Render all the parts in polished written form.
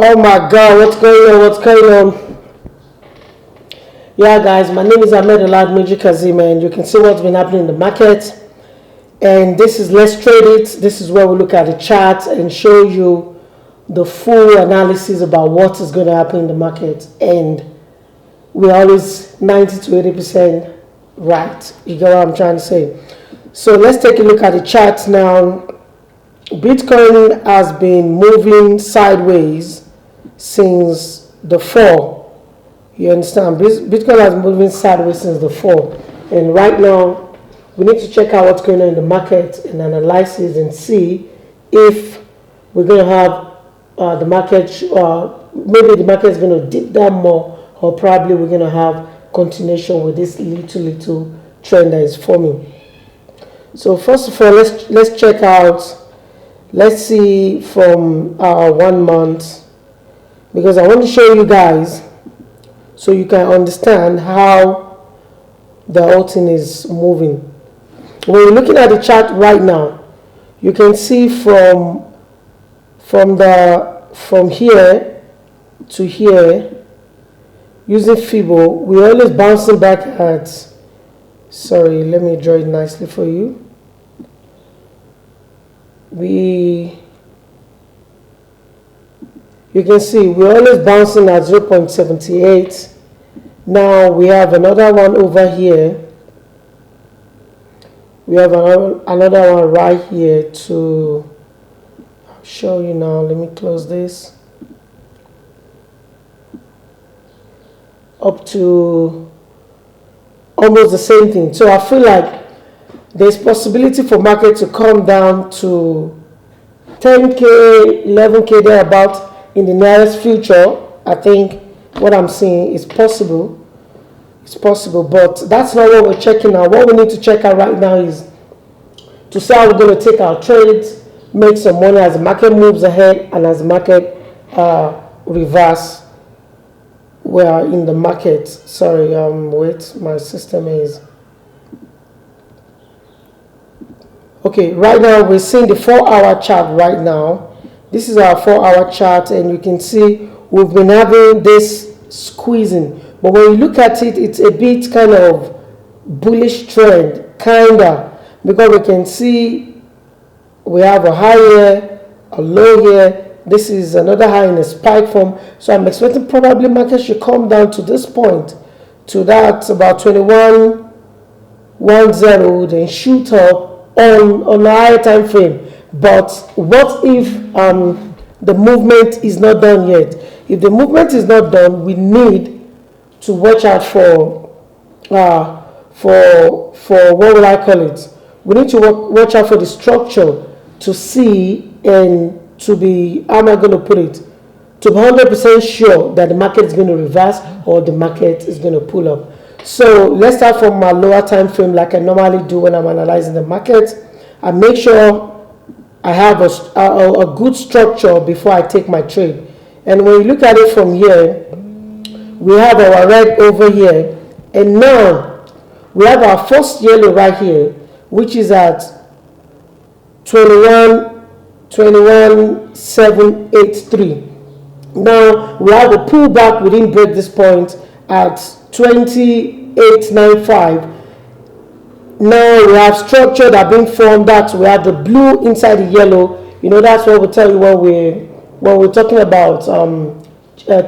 Oh my god, what's going on? What's going on? Yeah, guys, my name is Ahmed Oladmeji Kazim, and you can see what's been happening in the market. And this is Let's Trade It. This is where we look at the chart and show you the full analysis about what is going to happen in the market. And we're always 90 to 80% right. You get what I'm trying to say? So let's take a look at the chart now. Bitcoin has been moving sideways since the fall. You understand? Bitcoin has been moving sideways since the fall. And right now, we need to check out what's going on in the market and analyze it and see if we're going to have the market, maybe the market is going to dip down more, or probably we're going to have continuation with this little trend that is forming. So first of all, let's check out. Let's see from our 1 month, because I want to show you guys so you can understand how the whole thing is moving. When you're looking at the chart right now, you can see from here to here using Fibo, we're always bouncing back at. Sorry, let me draw it nicely for you. You can see we're always bouncing at 0.78. Now we have another one over here. We have another one right here to show you now. Let me close this. Up to almost the same thing. So I feel like there's possibility for market to come down to 10K, 11K thereabout in the nearest future. I think what I'm seeing is possible. It's possible, but that's not what we're checking out. What we need to check out right now is to see how we're going to take our trades, make some money as the market moves ahead and as the market reverse. We are in the market. Sorry, wait, my system is. Okay, right now we're seeing the 4-hour chart right now. This is our 4-hour chart, and you can see we've been having this squeezing. But when you look at it, it's a bit kind of bullish trend, kinda, because we can see we have a high here, a low here. This is another high in a spike form. So I'm expecting probably market should come down to this point, to that about 21.10, then shoot up on a higher time frame. But what if the movement is not done yet? If the movement is not done, we need to watch out for what will I call it? We need to watch out for the structure to see and to be, how am I going to put it? To be 100% sure that the market is going to reverse or the market is going to pull up. So let's start from my lower time frame like I normally do when I'm analyzing the market. I make sure I have a good structure before I take my trade. And when you look at it from here, we have our red over here. And now we have our first yellow right here, which is at 21.783. Now we have a pullback. We didn't break this point at 28.95. Now we have structure that being formed, that we have the blue inside the yellow. You know, that's what we tell you when we're talking about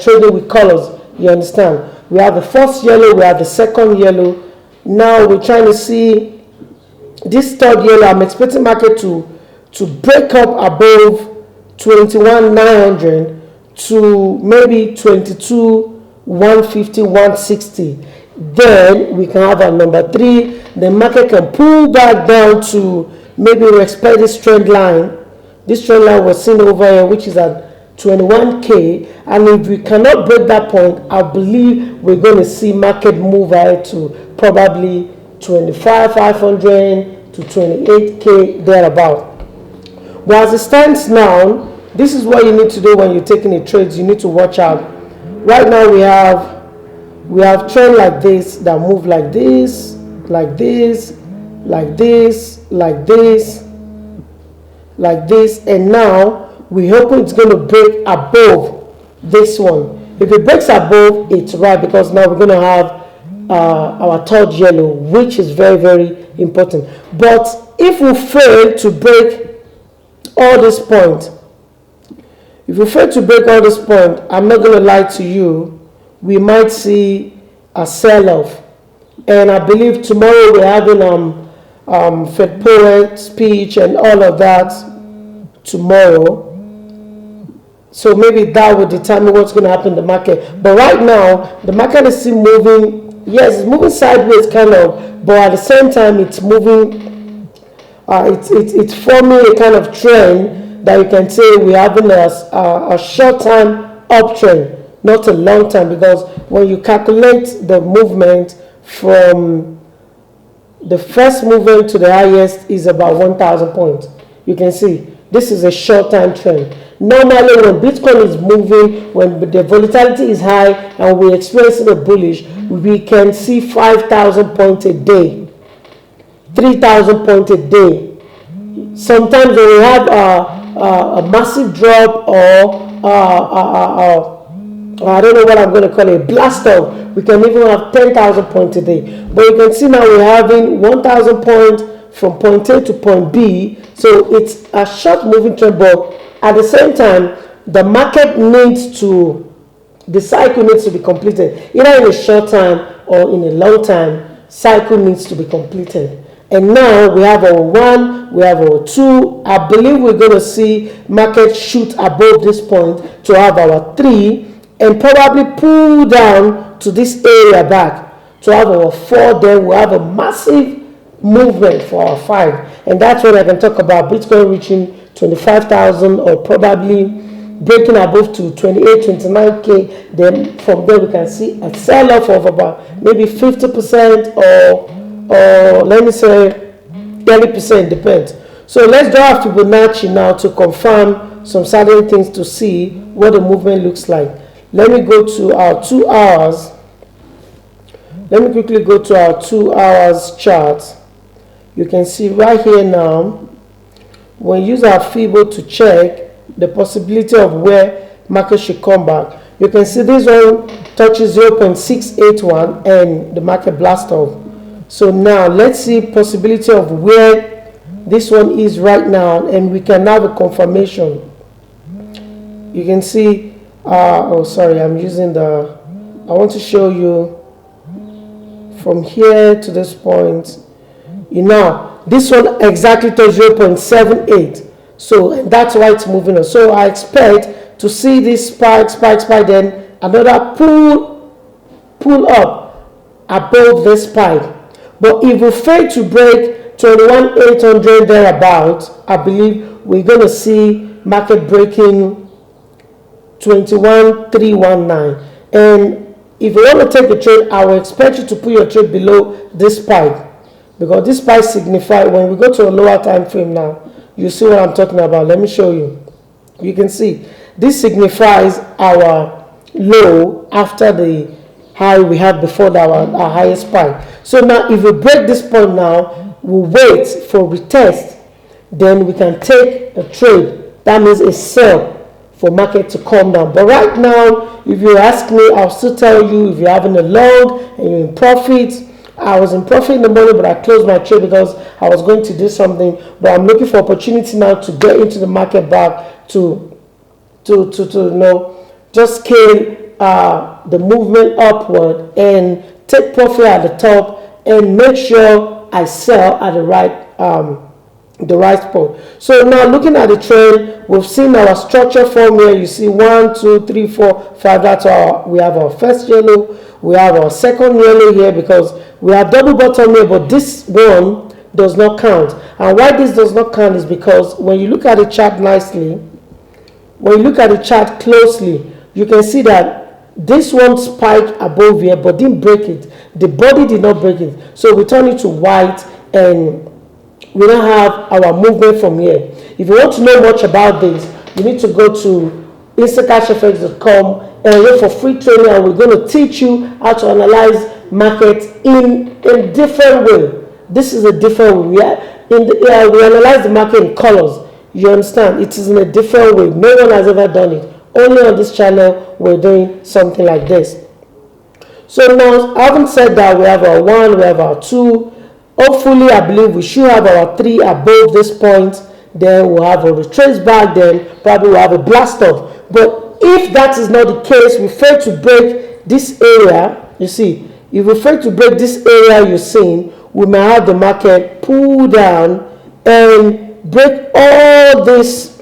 trading with colors. You understand? We have the first yellow, we have the second yellow. Now we're trying to see this third yellow. I'm expecting market to break up above 21.900 to maybe 22.150, 160. Then we can have our number 3. The market can pull back down to maybe respect this trend line. This trend line was seen over here, which is at 21K. And if we cannot break that point, I believe we're going to see market move ahead to probably 25,500 to 28K thereabout. But as it stands now, this is what you need to do when you're taking a trade. You need to watch out. Right now we have trend like this that move like this, like this, like this, like this, like this, and now we hope it's going to break above this one. If it breaks above, it's right, because now we're going to have our third yellow, which is very, very important. But if we fail to break all this point, if we fail to break all this point, I'm not going to lie to you, we might see a sell-off. And I believe tomorrow we're having Fed Poet speech and all of that tomorrow. So maybe that will determine what's going to happen in the market. But right now, the market is still moving. Yes, it's moving sideways kind of, but at the same time, it's moving. It's forming a kind of trend that you can say we're having a short-term uptrend, not a long-term. Because when you calculate the movement from the first movement to the highest is about 1,000 points. You can see this is a short-term trend. Normally, when Bitcoin is moving, when the volatility is high and we're experiencing a bullish, we can see 5,000 points a day, 3,000 points a day. Sometimes when we have a massive drop or I don't know what I'm going to call it, a blast off, we can even have 10,000 points a day. But you can see now we're having 1,000 points from point A to point B. So it's a short moving trend, but at the same time, the market needs to, the cycle needs to be completed. Either in a short time or in a long time, cycle needs to be completed. And now we have our 1, we have our 2. I believe we're going to see market shoot above this point to have our 3 and probably pull down to this area back to have our 4. Then we'll have a massive movement for our 5. And that's when I can talk about Bitcoin reaching 25,000 or probably breaking above to 28, 29K. Then from there we can see a sell-off of about maybe 50% or let me say 30%, depends. So let's draw Fibonacci now to confirm some certain things to see what the movement looks like. Let me go to our 2 hours. Let me quickly go to our 2 hours chart. You can see right here now, when you use our Fibo to check the possibility of where market should come back, you can see this one touches 0.681 and the market blast off. So now let's see possibility of where this one is right now, and we can have a confirmation. You can see, oh sorry, I'm using the, I want to show you from here to this point. You know, this one exactly to 0.78. So and that's why it's moving on. So I expect to see this spike, then another pull up above this spike. But if we fail to break 21,800 thereabouts, I believe we're going to see market breaking 21,319. And if you want to take a trade, I will expect you to put your trade below this spike, because this spike signifies, when we go to a lower time frame now, you see what I'm talking about. Let me show you. You can see this signifies our low after the high we had before our highest spike. So now if we break this point now, we'll wait for retest, then we can take a trade. That means a sell for market to come down. But right now, if you ask me, I'll still tell you, if you're having a long and you're in profit. I was in profit in the morning, but I closed my trade because I was going to do something. But I'm looking for opportunity now to get into the market back to you know, just scale the movement upward and take profit at the top and make sure I sell at the right spot. So now looking at the trend, we've seen our structure form here. You see 1, 2, 3, 4, 5. That's we have our first yellow. We have our second yellow here because we have double bottom here, but this one does not count. And why this does not count is because when you look at the chart nicely, when you look at the chart closely, you can see that this one spiked above here but didn't break it. The body did not break it. So we turn it to white and we don't have our movement from here. If you want to know much about this, you need to go to instacashfx.com and look for free training, and we're going to teach you how to analyze markets in a different way. This is a different way. We analyze the market in colors. You understand? It is in a different way. No one has ever done it. Only on this channel we're doing something like this. So now, having said that, we have our 1, we have our 2. Hopefully, I believe we should have our 3 above this point. Then we'll have a retrace back, then probably we'll have a blast off. But if that is not the case, we fail to break this area. You see, if we fail to break this area you're seeing, we may have the market pull down and break all this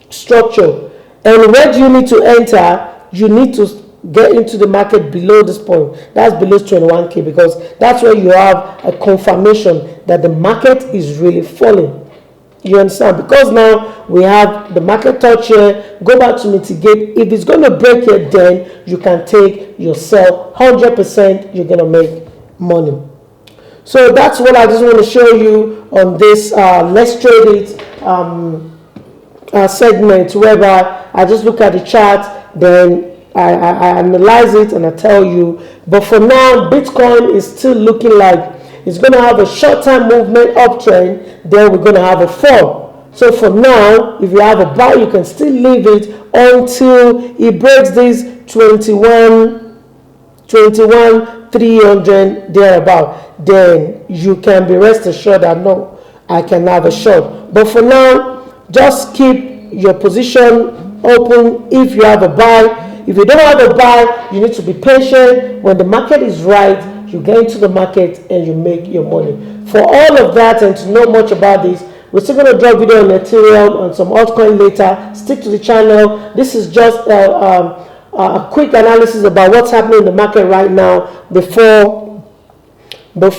structure. And where do you need to enter? You need to get into the market below this point. That's below 21k, because that's where you have a confirmation that the market is really falling. You understand? Because now we have the market touch here. Go back to mitigate. If it's going to break it, then you can take your sell 100%. You're going to make money. So that's what I just want to show you on this let's trade it segment, whereby I just look at the chart, then I analyze it and I tell you. But for now, Bitcoin is still looking like it's going to have a short-term movement uptrend, then we're going to have a fall. So for now, if you have a buy, you can still leave it until it breaks this 21,300 thereabout. Then you can be rest assured that no, I can have a short. But for now, just keep your position open if you have a buy. If you don't have a buy, you need to be patient. When the market is right, you get into the market and you make your money. For all of that and to know much about this, we're still going to drop video on Ethereum and some altcoin later. Stick to the channel. This is just a quick analysis about what's happening in the market right now before I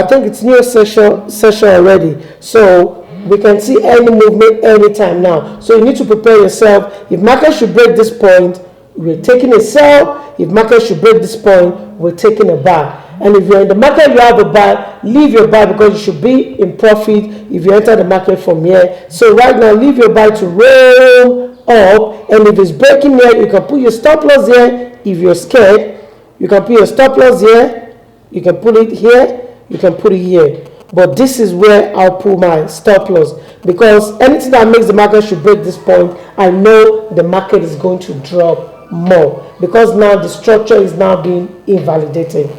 think it's new session already. So we can see any movement anytime now. So you need to prepare yourself. If market should break this point, we're taking a sell. If market should break this point, we're taking a buy. And if you're in the market, you have a buy, leave your buy, because you should be in profit if you enter the market from here. So right now, leave your buy to roll up. And if it's breaking here, you can put your stop loss here. If you're scared, you can put your stop loss here. You can put it here. You can put it here. But this is where I'll put my stop loss, because anything that makes the market should break this point, I know the market is going to drop more, because now the structure is now being invalidated.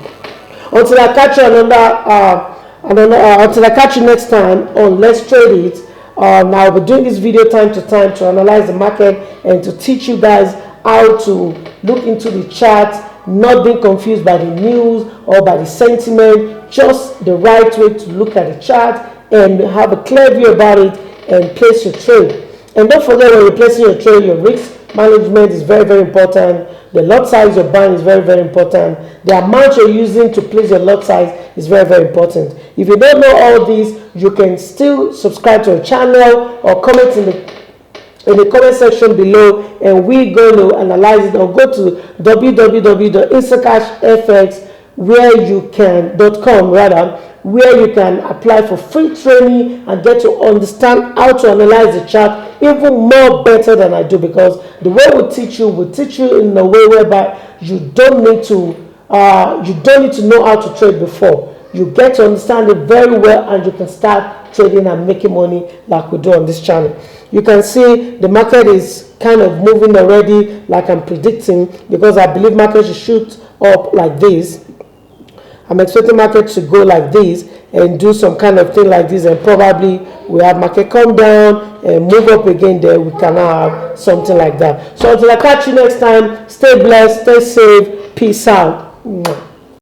Until I catch you until I catch you next time on Let's Trade It. Now I'll be doing this video time to time to analyze the market and to teach you guys how to look into the chart, not being confused by the news or by the sentiment, just the right way to look at the chart and have a clear view about it and place your trade. And don't forget, when you're placing your trade, your risk management is very, very important. The lot size you're buying is very, very important. The amount you're using to place your lot size is very, very important. If you don't know all these, you can still subscribe to our channel or comment in the comment section below, and we're going to analyze it. Or go to www.instacashfx where you can apply for free training and get to understand how to analyze the chart even more better than I do, because the way we teach you in a way whereby you don't need to know how to trade before. You get to understand it very well, and you can start trading and making money like we do on this channel. You can see the market is kind of moving already, like I'm predicting, because I believe market should shoot up like this. I'm expecting market to go like this and do some kind of thing like this, and probably we have market come down and move up again. There we can have something like that. So until I catch you next time, stay blessed, stay safe, peace out.